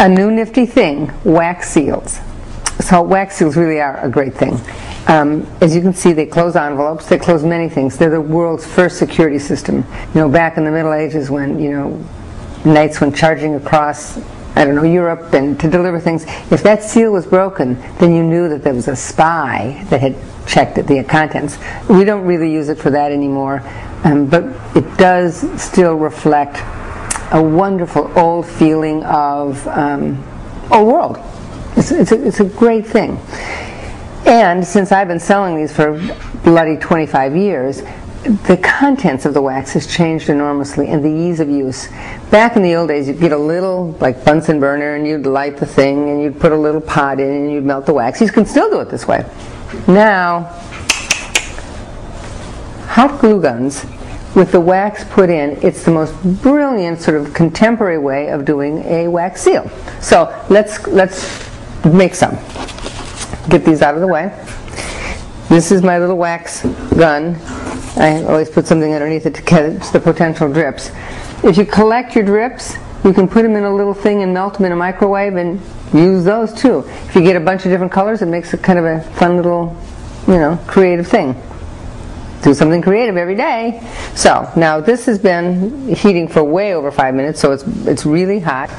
A new nifty thing, wax seals. So wax seals really are a great thing. As you can see, they close envelopes, they close many things. They're the world's first security system. You know, back in the Middle Ages when, you know, knights went charging across, I don't know, Europe and to deliver things, if that seal was broken, then you knew that there was a spy that had checked the contents. We don't really use it for that anymore, but it does still reflect a wonderful old feeling of old world. It's a great thing. And since I've been selling these for bloody 25 years, the contents of the wax has changed enormously, and the ease of use. Back in the old days, you'd get a little, like, Bunsen burner, and you'd light the thing, and you'd put a little pot in, and you'd melt the wax. You can still do it this way. Now, hot glue guns with the wax put in, it's the most brilliant sort of contemporary way of doing a wax seal. So let's make some. Get these out of the way. This is my little wax gun. I always put something underneath it to catch the potential drips. If you collect your drips, you can put them in a little thing and melt them in a microwave and use those too. If you get a bunch of different colors, it makes it kind of a fun little, you know, creative thing. Do something creative every day. So now this has been heating for way over 5 minutes, so it's really hot.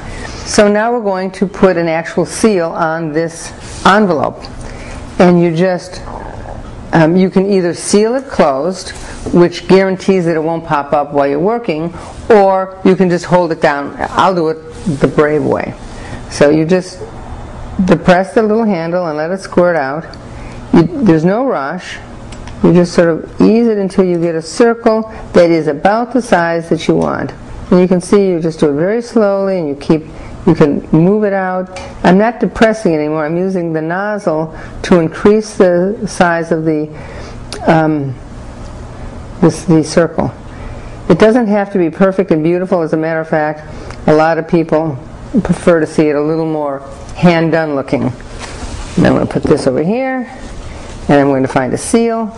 So now we're going to put an actual seal on this envelope, and you just you can either seal it closed, which guarantees that it won't pop up while you're working, or you can just hold it down. I'll do it the brave way. So you just depress the little handle and let it squirt out. There's no rush. You just sort of ease it until you get a circle that is about the size that you want. And you can see you just do it very slowly, and you can move it out. I'm not depressing it anymore. I'm using the nozzle to increase the size of the circle. It doesn't have to be perfect and beautiful. As a matter of fact, a lot of people prefer to see it a little more hand-done looking. And I'm going to put this over here, and I'm going to find a seal.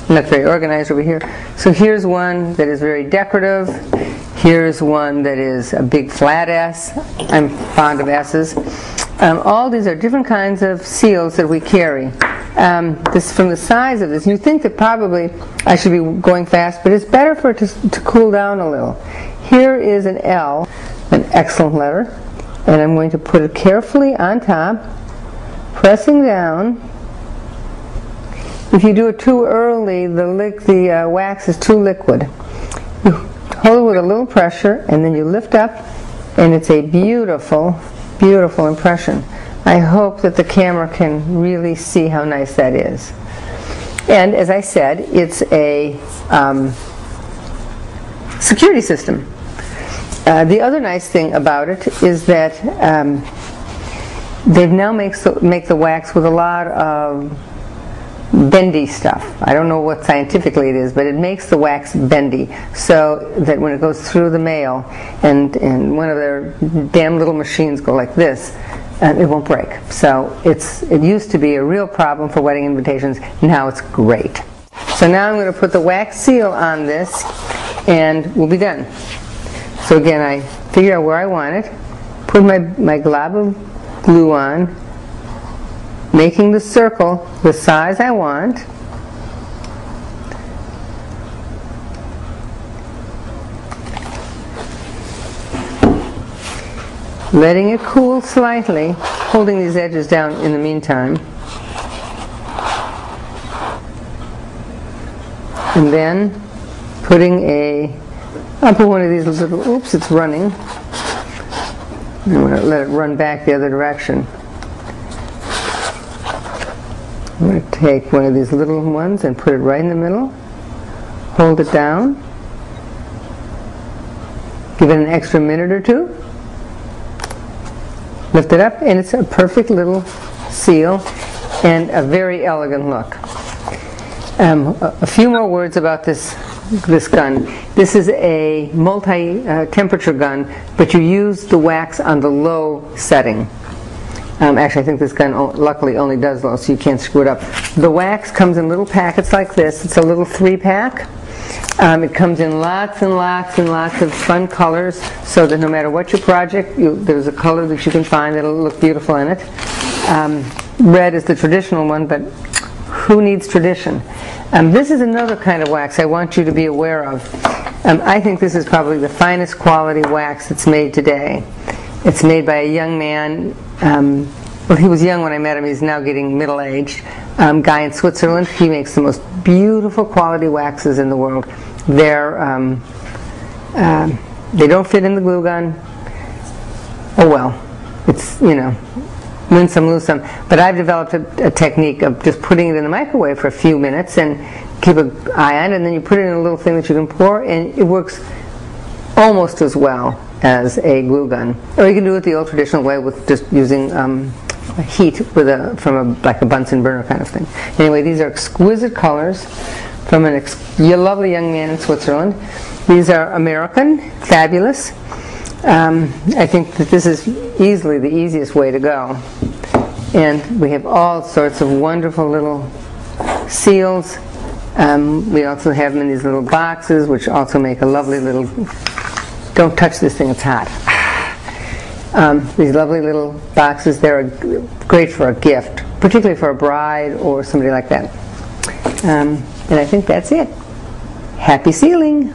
I'm not very organized over here. So here's one that is very decorative. Here's one that is a big flat S. I'm fond of S's. All these are different kinds of seals that we carry. This, from the size of this, you think that probably I should be going fast, but it's better for it to cool down a little. Here is an L, an excellent letter, and I'm going to put it carefully on top, pressing down. If you do it too early, the wax is too liquid. You hold it with a little pressure, and then you lift up, and it's a beautiful, beautiful impression. I hope that the camera can really see how nice that is. And as I said, it's a security system. The other nice thing about it is that they've now make the wax with a lot of bendy stuff. I don't know what scientifically it is, but it makes the wax bendy, so that when it goes through the mail and one of their damn little machines go like this, it won't break. So it used to be a real problem for wedding invitations. Now it's great. So now I'm going to put the wax seal on this, and we'll be done. So again, I figure out where I want it, put my glob of glue on, making the circle the size I want. Letting it cool slightly, holding these edges down in the meantime. And then I'll put one of these little, oops, it's running. I'm going to let it run back the other direction. I'm going to take one of these little ones and put it right in the middle. Hold it down. Give it an extra minute or two. Lift it up, and it's a perfect little seal and a very elegant look. A few more words about this gun. This is a multi-temperature gun, but you use the wax on the low setting. Actually, I think this gun luckily only does low, so you can't screw it up. The wax comes in little packets like this. It's a little 3-pack, It comes in lots and lots and lots of fun colors, so that no matter what your project, there's a color that you can find that'll look beautiful in it. Red is the traditional one, but who needs tradition? This is another kind of wax I want you to be aware of. I think this is probably the finest quality wax that's made today. It's made by a young man. Well, he was young when I met him. He's now getting middle-aged. Guy in Switzerland. He makes the most beautiful quality waxes in the world. They don't fit in the glue gun. Oh well, it's, you know, win some, lose some. But I've developed a technique of just putting it in the microwave for a few minutes and keep an eye on it, and then you put it in a little thing that you can pour, and it works almost as well as a glue gun. Or you can do it the old traditional way with just using heat with like a Bunsen burner kind of thing. Anyway, these are exquisite colors from a lovely young man in Switzerland. These are American, fabulous. I think that this is easily the easiest way to go. And we have all sorts of wonderful little seals. We also have them in these little boxes, which also make a lovely little... Don't touch this thing, it's hot. These lovely little boxes, they're great for a gift, particularly for a bride or somebody like that. And I think that's it. Happy sealing!